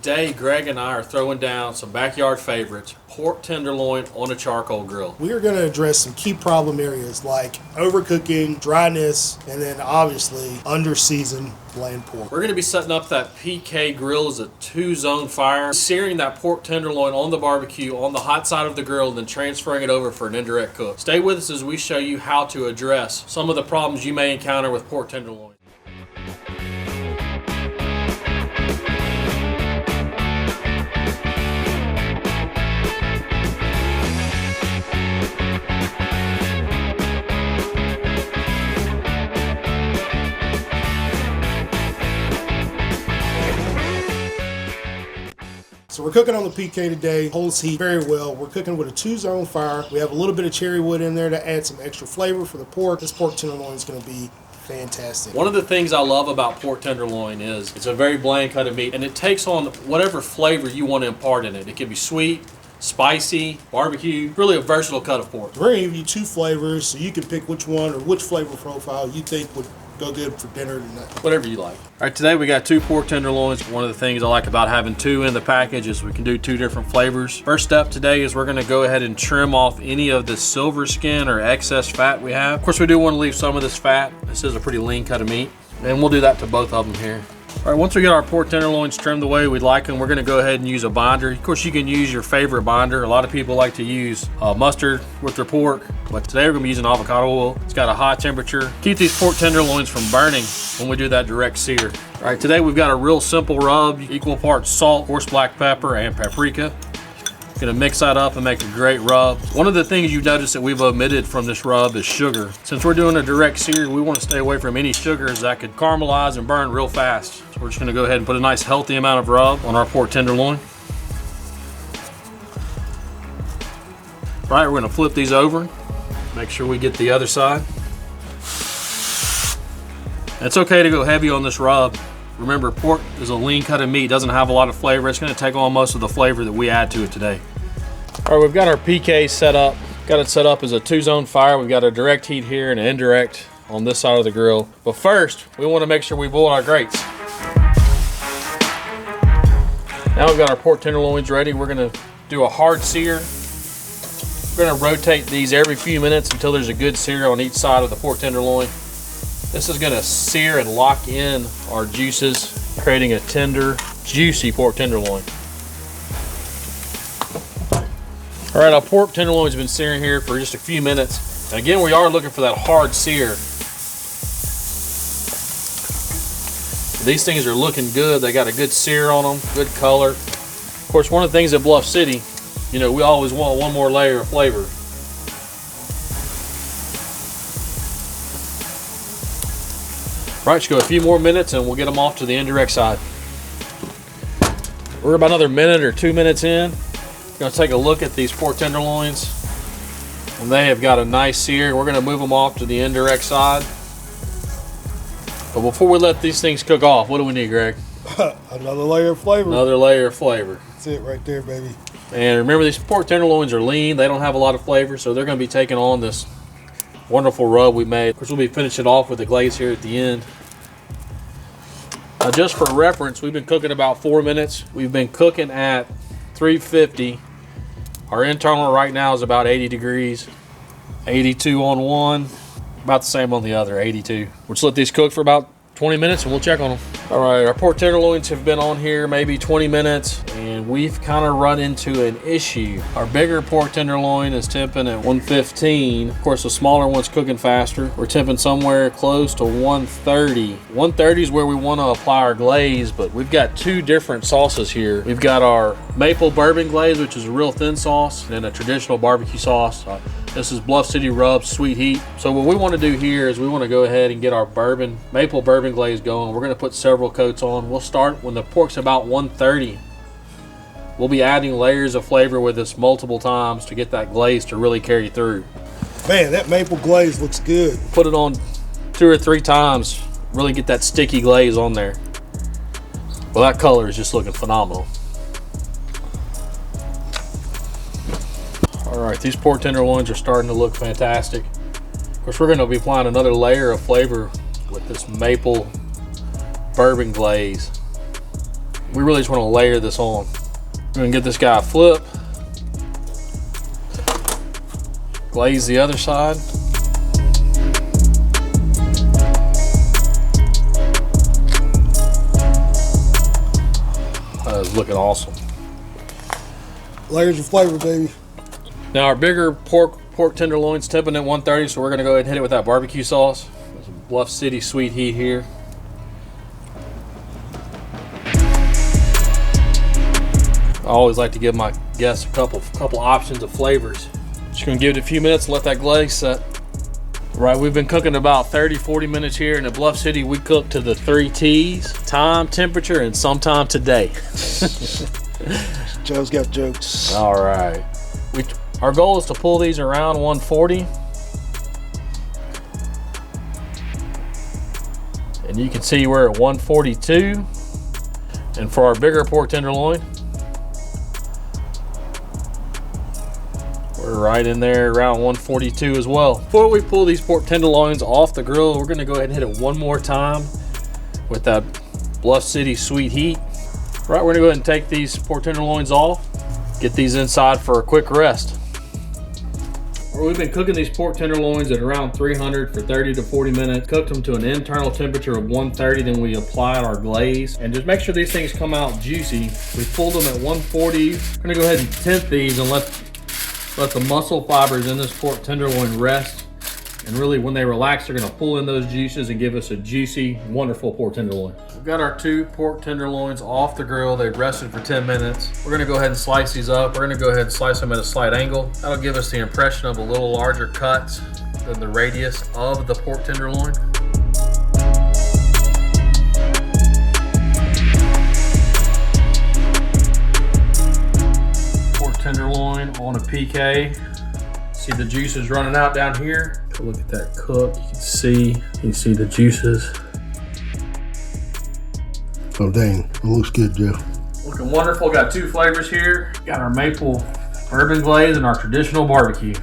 Today, Greg and I are throwing down some backyard favorites, pork tenderloin on a charcoal grill. We are going to address some key problem areas like overcooking, dryness, and then obviously under-seasoned bland pork. We're going to be setting up that PK grill as a 2-zone fire, searing that pork tenderloin on the barbecue on the hot side of the grill, and then transferring it over for an indirect cook. Stay with us as we show you how to address some of the problems you may encounter with pork tenderloin. So we're cooking on the PK today, holds heat very well. We're cooking with a 2-zone fire. We have a little bit of cherry wood in there to add some extra flavor for the pork. This pork tenderloin is going to be fantastic. One of the things I love about pork tenderloin is it's a very bland cut of meat, and it takes on whatever flavor you want to impart in it. It can be sweet, spicy, barbecue, really a versatile cut of pork. We're going to give you 2 flavors so you can pick which one or which flavor profile you think would go good for dinner tonight. Whatever you like. All right, today we got 2 pork tenderloins. One of the things I like about having 2 in the package is we can do 2 different flavors. First step today is we're gonna go ahead and trim off any of the silver skin or excess fat we have. Of course, we do want to leave some of this fat. This is a pretty lean cut of meat, and we'll do that to both of them here. All right, once we get our pork tenderloins trimmed the way we'd like them, we're gonna go ahead and use a binder. Of course, you can use your favorite binder. A lot of people like to use mustard with their pork, but today we're gonna be using avocado oil. It's got a high temperature. Keep these pork tenderloins from burning when we do that direct sear. All right, today we've got a real simple rub, equal parts salt, coarse black pepper, and paprika. Gonna mix that up and make a great rub. One of the things you notice that we've omitted from this rub is sugar. Since we're doing a direct sear, we want to stay away from any sugars that could caramelize and burn real fast. So we're just gonna go ahead and put a nice healthy amount of rub on our pork tenderloin. All right, we're gonna flip these over. Make sure we get the other side. It's okay to go heavy on this rub. Remember, pork is a lean cut of meat, doesn't have a lot of flavor. It's gonna take on most of the flavor that we add to it today. All right, we've got our PK set up. Got it set up as a 2-zone fire. We've got a direct heat here and an indirect on this side of the grill. But first, we wanna make sure we boil our grates. Now we've got our pork tenderloins ready. We're gonna do a hard sear. We're gonna rotate these every few minutes until there's a good sear on each side of the pork tenderloin. This is gonna sear and lock in our juices, creating a tender, juicy pork tenderloin. All right, our pork tenderloin's been searing here for just a few minutes. And again, we are looking for that hard sear. These things are looking good. They got a good sear on them, good color. Of course, one of the things at Bluff City, you know, we always want one more layer of flavor. Right, just go a few more minutes and we'll get them off to the indirect side. We're about another minute or 2 minutes in. Gonna take a look at these pork tenderloins, and they have got a nice sear. We're gonna move them off to the indirect side. But before we let these things cook off, what do we need, Greg? Another layer of flavor. Another layer of flavor. That's it right there, baby. And remember, these pork tenderloins are lean. They don't have a lot of flavor, so they're gonna be taking on this wonderful rub we made. Of course, we'll be finishing off with the glaze here at the end. Just for reference, we've been cooking about 4 minutes. We've been cooking at 350. Our internal right now is about 80 degrees. 82 on one, about the same on the other, 82. We'll just let these cook for about 20 minutes and we'll check on them. All right, our pork tenderloins have been on here maybe 20 minutes and we've kind of run into an issue. Our bigger pork tenderloin is temping at 115. Of course, the smaller one's cooking faster. We're temping somewhere close to 130. 130 is where we want to apply our glaze, but we've got 2 different sauces here. We've got our maple bourbon glaze, which is a real thin sauce, and a traditional barbecue sauce. This is Bluff City Rub Sweet Heat. So what we want to do here is we want to go ahead and get our maple bourbon glaze going. We're going to put several coats on. We'll start when the pork's about 130. We'll be adding layers of flavor with this multiple times to get that glaze to really carry through. Man, that maple glaze looks good. Put it on 2 or 3 times, really get that sticky glaze on there. Well, that color is just looking phenomenal. All right, these pork tenderloins are starting to look fantastic. Of course, we're going to be applying another layer of flavor with this maple bourbon glaze. We really just want to layer this on. We're gonna get this guy a flip. Glaze the other side. That is looking awesome. Layers of flavor, baby. Now our bigger pork tenderloin's tipping at 130, so we're gonna go ahead and hit it with that barbecue sauce. There's some Bluff City Sweet Heat here. I always like to give my guests a couple options of flavors. Just gonna give it a few minutes, let that glaze set. Right, we've been cooking about 30-40 minutes here in the Bluff City. We cook to the 3 T's: time, temperature, and sometime today. Joe's got jokes. All right. Our goal is to pull these around 140. And you can see we're at 142. And for our bigger pork tenderloin, we're right in there around 142 as well. Before we pull these pork tenderloins off the grill, we're gonna go ahead and hit it one more time with that Bluff City Sweet Heat. Right, we're gonna go ahead and take these pork tenderloins off, get these inside for a quick rest. We've been cooking these pork tenderloins at around 300 for 30 to 40 minutes. Cooked them to an internal temperature of 130, then we applied our glaze. And just make sure these things come out juicy. We pulled them at 140. We're gonna go ahead and tint these and let the muscle fibers in this pork tenderloin rest. And really when they relax, they're gonna pull in those juices and give us a juicy, wonderful pork tenderloin. We've got our 2 pork tenderloins off the grill. They've rested for 10 minutes. We're gonna go ahead and slice these up. We're gonna go ahead and slice them at a slight angle. That'll give us the impression of a little larger cuts than the radius of the pork tenderloin. Pork tenderloin on a PK. See the juices running out down here. Look at that cook. You can see the juices. Oh dang, it looks good, Jeff. Looking wonderful. Got 2 flavors here. Got our maple bourbon glaze and our traditional barbecue.